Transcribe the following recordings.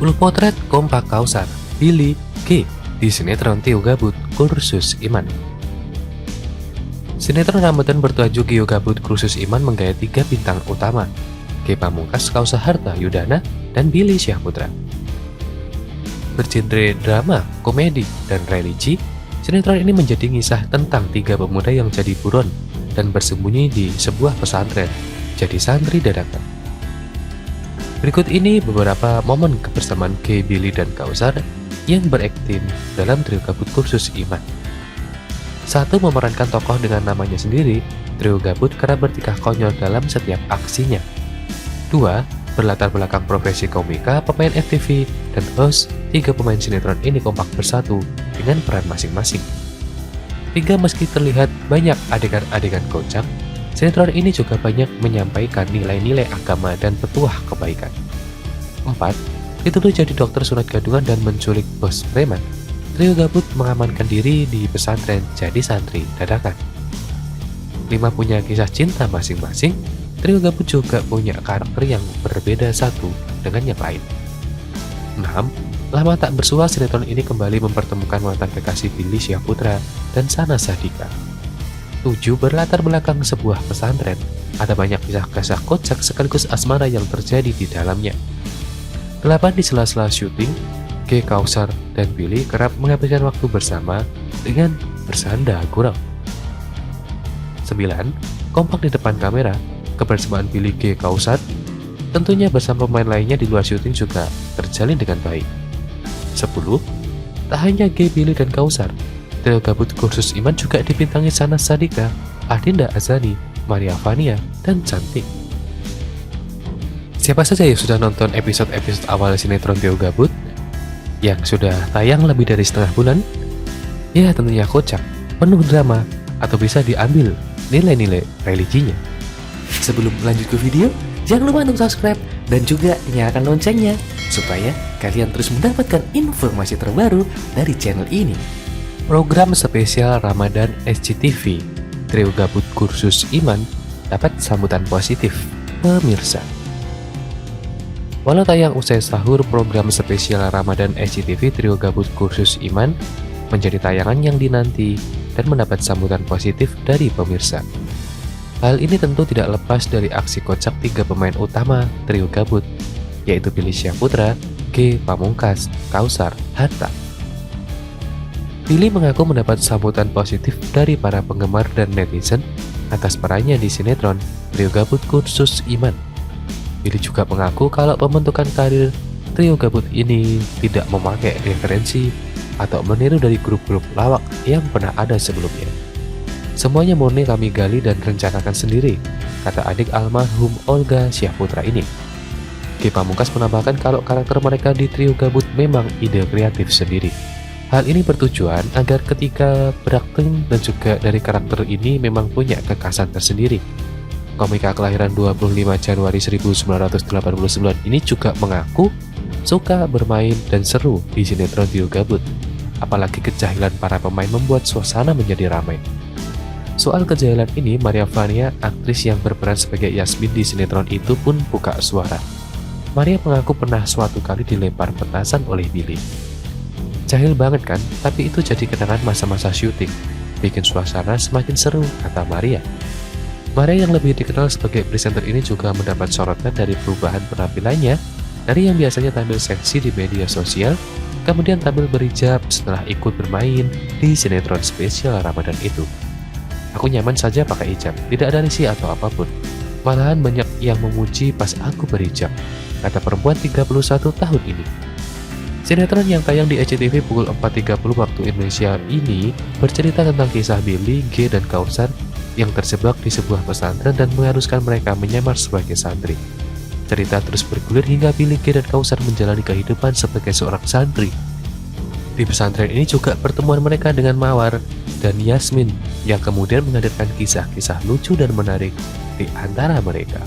10 potret kompak Kausar, Billy, G di sinetron Tio Gabut Kursus Iman. Sinetron Ramadan bertajuk Tio Gabut Kursus Iman menggait 3 bintang utama, G Pamungkas, Kausa Harta Yudana, dan Billy Syahputra. Bergenre drama, komedi, dan religi, sinetron ini menjadi kisah tentang 3 pemuda yang jadi buron dan bersembunyi di sebuah pesantren, jadi santri dadakan. Berikut ini beberapa momen kebersamaan G, Billy, dan Kausar yang berakting dalam Trio Gabut Kursus Iman. 1. Memerankan tokoh dengan namanya sendiri, Trio Gabut kerap bertingkah konyol dalam setiap aksinya. 2. Berlatar belakang profesi komika, pemain FTV, dan host, 3 pemain sinetron ini kompak bersatu dengan peran masing-masing. 3. Meski terlihat banyak adegan-adegan kocak, sinetron ini juga banyak menyampaikan nilai-nilai agama dan petuah kebaikan. 4. Dituduh jadi dokter sunat gadungan dan menculik bos preman, Trio Gabut mengamankan diri di pesantren jadi santri dadakan. 5. Punya kisah cinta masing-masing, Trio Gabut juga punya karakter yang berbeda satu dengan yang lain. 6. Lama tak bersua, sinetron ini kembali mempertemukan mantan kekasih Billy Syahputra dan Sana Sadika. 7. Berlatar belakang sebuah pesantren, ada banyak kisah-kisah kocak sekaligus asmara yang terjadi di dalamnya. 8. Di sela-sela syuting, G, Kausar, dan Billy kerap menghabiskan waktu bersama dengan bersanda gurau. 9. Kompak di depan kamera, kebersamaan Billy, G, Kausar tentunya bersama pemain lainnya di luar syuting juga terjalin dengan baik. 10. Tak hanya G, Billy, dan Kausar, Trio Gabut Kursus Iman juga dibintangi Sana Sadika, Adinda Azani, Maria Vania, dan Cantik. Siapa saja yang sudah nonton episode-episode awal sinetron Trio Gabut yang sudah tayang lebih dari setengah bulan? Ya tentunya kocak, penuh drama, atau bisa diambil nilai-nilai religinya. Sebelum lanjut ke video, jangan lupa untuk subscribe dan juga nyalakan loncengnya supaya kalian terus mendapatkan informasi terbaru dari channel ini. Program spesial Ramadan SCTV Trio Gabut Kursus Iman dapat sambutan positif pemirsa. Walau tayang usai sahur, program spesial Ramadan SCTV Trio Gabut Kursus Iman menjadi tayangan yang dinanti dan mendapat sambutan positif dari pemirsa. Hal ini tentu tidak lepas dari aksi kocak 3 pemain utama Trio Gabut, yaitu Billy Syahputra, G Pamungkas, Kausar Harta. Billy mengaku mendapat sambutan positif dari para penggemar dan netizen atas perannya di sinetron Trio Gabut Kursus Iman. Billy juga mengaku kalau pembentukan karir Trio Gabut ini tidak memakai referensi atau meniru dari grup-grup lawak yang pernah ada sebelumnya. Semuanya murni kami gali dan rencanakan sendiri, kata adik almarhum Olga Syahputra ini. G Pamungkas menambahkan kalau karakter mereka di Trio Gabut memang ide kreatif sendiri. Hal ini bertujuan agar ketika berakting dan juga dari karakter ini memang punya kekhasan tersendiri. Komika kelahiran 25 Januari 1989 ini juga mengaku suka bermain dan seru di sinetron Trio Gabut. Apalagi kejahilan para pemain membuat suasana menjadi ramai. Soal kejahilan ini, Maria Vania, aktris yang berperan sebagai Yasmin di sinetron itu pun buka suara. Maria mengaku pernah suatu kali dilempar petasan oleh Billy. Jahil banget kan, tapi itu jadi kenangan masa-masa syuting. Bikin suasana semakin seru, kata Maria. Maria yang lebih dikenal sebagai presenter ini juga mendapat sorotan dari perubahan penampilannya dari yang biasanya tampil seksi di media sosial, kemudian tampil berhijab setelah ikut bermain di sinetron spesial Ramadan itu. Aku nyaman saja pakai hijab, tidak ada risih atau apapun. Malahan banyak yang memuji pas aku berhijab, kata perempuan 31 tahun ini. Sinetron yang tayang di SCTV pukul 4.30 waktu Indonesia ini bercerita tentang kisah Billy, G, dan Kausar yang terjebak di sebuah pesantren dan mengharuskan mereka menyamar sebagai santri. Cerita terus bergulir hingga Billy, G, dan Kausar menjalani kehidupan sebagai seorang santri. Di pesantren ini juga pertemuan mereka dengan Mawar dan Yasmin yang kemudian menghadirkan kisah-kisah lucu dan menarik di antara mereka.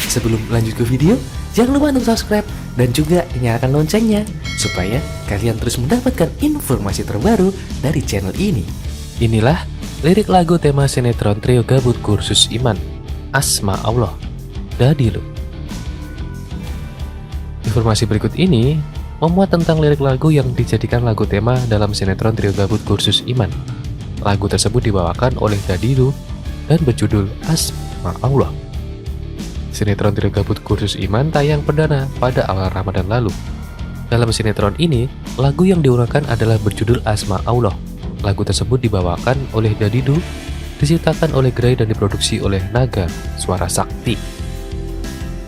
Sebelum lanjut ke video, jangan lupa untuk subscribe dan juga nyalakan loncengnya supaya kalian terus mendapatkan informasi terbaru dari channel ini. Inilah lirik lagu tema sinetron Trio Gabut Kursus Iman, Asma Allah, Dadilu. Informasi berikut ini memuat tentang lirik lagu yang dijadikan lagu tema dalam sinetron Trio Gabut Kursus Iman. Lagu tersebut dibawakan oleh Dadidu dan berjudul Asma Allah. Sinetron Trio Gabut Kursus Iman tayang perdana pada awal Ramadan lalu. Dalam sinetron ini, lagu yang diuraikan adalah berjudul Asma Allah. Lagu tersebut dibawakan oleh Dadidu, diciptakan oleh Gray dan diproduksi oleh Naga Suara Sakti.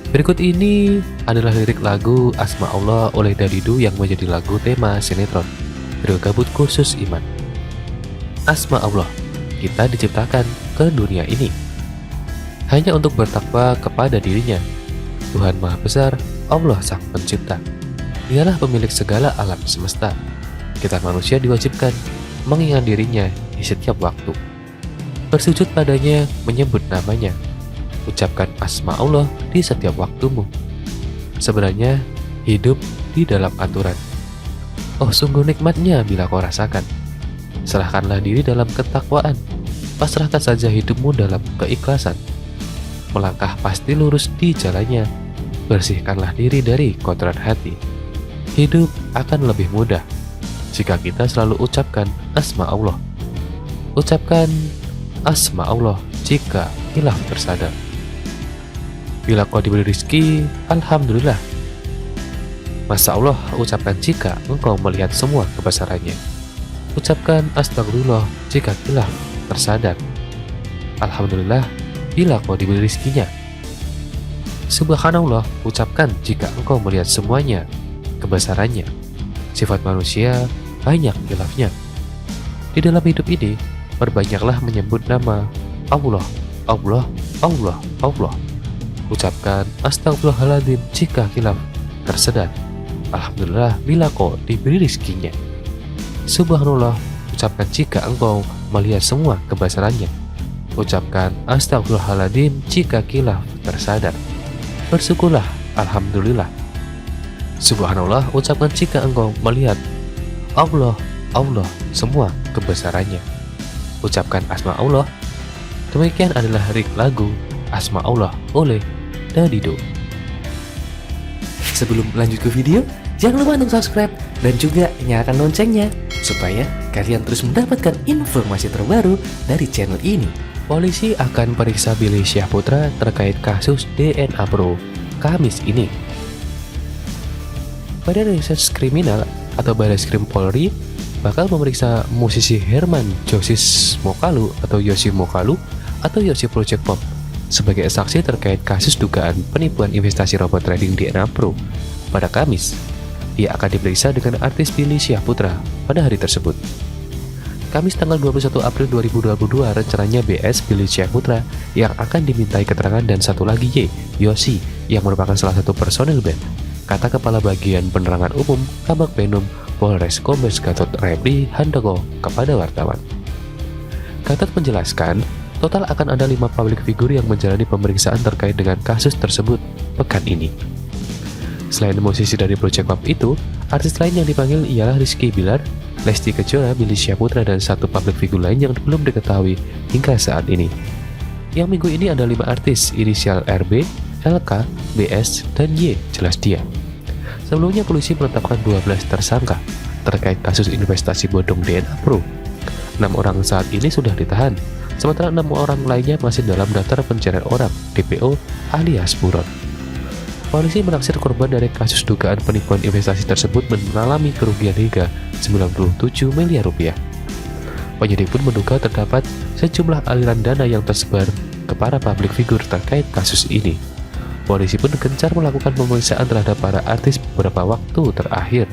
Berikut ini adalah lirik lagu Asma Allah oleh Dadidu yang menjadi lagu tema sinetron Trio Gabut Kursus Iman. Asma Allah, kita diciptakan ke dunia ini hanya untuk bertakwa kepada dirinya. Tuhan Maha Besar, Allah Sang Pencipta. Dialah pemilik segala alam semesta. Kita manusia diwajibkan mengingat dirinya di setiap waktu. Bersujud padanya, menyebut namanya. Ucapkan asma Allah di setiap waktumu. Sebenarnya hidup di dalam aturan. Oh, sungguh nikmatnya bila kau rasakan. Serahkanlah diri dalam ketakwaan. Pasrahkan saja hidupmu dalam keikhlasan. Melangkah pasti lurus di jalannya. Bersihkanlah diri dari kotoran hati. Hidup akan lebih mudah jika kita selalu ucapkan asma Allah. Ucapkan asma Allah jika hilaf tersadar. Bila kau diberi rezeki, alhamdulillah. Masya Allah, ucapkan jika engkau melihat semua kebesarannya. Ucapkan astagfirullah jika hilaf tersadar. Alhamdulillah bila kau diberi rezekinya. Subhanallah, ucapkan jika engkau melihat semuanya kebesarannya. Sifat manusia banyak hilafnya. Di dalam hidup ini, perbanyaklah menyebut nama Allah, Allah, Allah, Allah. Ucapkan astagfirullahaladzim jika hilaf tersedar. Alhamdulillah bila kau diberi rezekinya. Subhanallah, ucapkan jika engkau melihat semua kebesarannya. Ucapkan astagfirullahaladzim jika hilaf tersadar. Bersyukurlah, alhamdulillah. Subhanallah, ucapkan jika engkau melihat Allah, Allah, semua kebesarannya. Ucapkan asma Allah. Demikian adalah lirik lagu Asma Allah oleh Dadidu. Sebelum lanjut ke video, jangan lupa untuk subscribe dan juga nyalakan loncengnya supaya kalian terus mendapatkan informasi terbaru dari channel ini. Polisi akan periksa Billy Syahputra terkait kasus DNA Pro Kamis ini. Badan Reserse Kriminal atau Barreskrim Polri bakal memeriksa musisi Herman Josis Mokalu atau Yosi Mokalu atau Yosi Project Pop sebagai saksi terkait kasus dugaan penipuan investasi robot trading DNA Pro. Pada Kamis, ia akan diperiksa dengan artis Billy Syahputra pada hari tersebut. Kamis tanggal 21 April 2022 rencananya BS Billy Syahputra yang akan dimintai keterangan dan satu lagi Y, Yosi, yang merupakan salah satu personel band, kata Kepala Bagian Penerangan Umum Kabak Penum Polres Kombes Gatot Repli Handoko kepada wartawan. Gatot menjelaskan, total akan ada 5 publik figur yang menjalani pemeriksaan terkait dengan kasus tersebut pekan ini. Selain musisi dari Project Pop itu, artis lain yang dipanggil ialah Rizky Bilar, Lesti Kejora, Billy Syahputra, dan satu publik figur lain yang belum diketahui hingga saat ini. Yang minggu ini ada 5 artis inisial RB, LK, BS, dan Y, jelas dia. Sebelumnya polisi menetapkan 12 tersangka terkait kasus investasi bodong DNA Pro. 6 orang saat ini sudah ditahan, sementara 6 orang lainnya masih dalam daftar pencarian orang DPO alias buron. Polisi menaksir korban dari kasus dugaan penipuan investasi tersebut mengalami kerugian hingga 97 miliar rupiah. Penyidik pun menduga terdapat sejumlah aliran dana yang tersebar ke para publik figur terkait kasus ini. Polisi pun gencar melakukan pemeriksaan terhadap para artis beberapa waktu terakhir.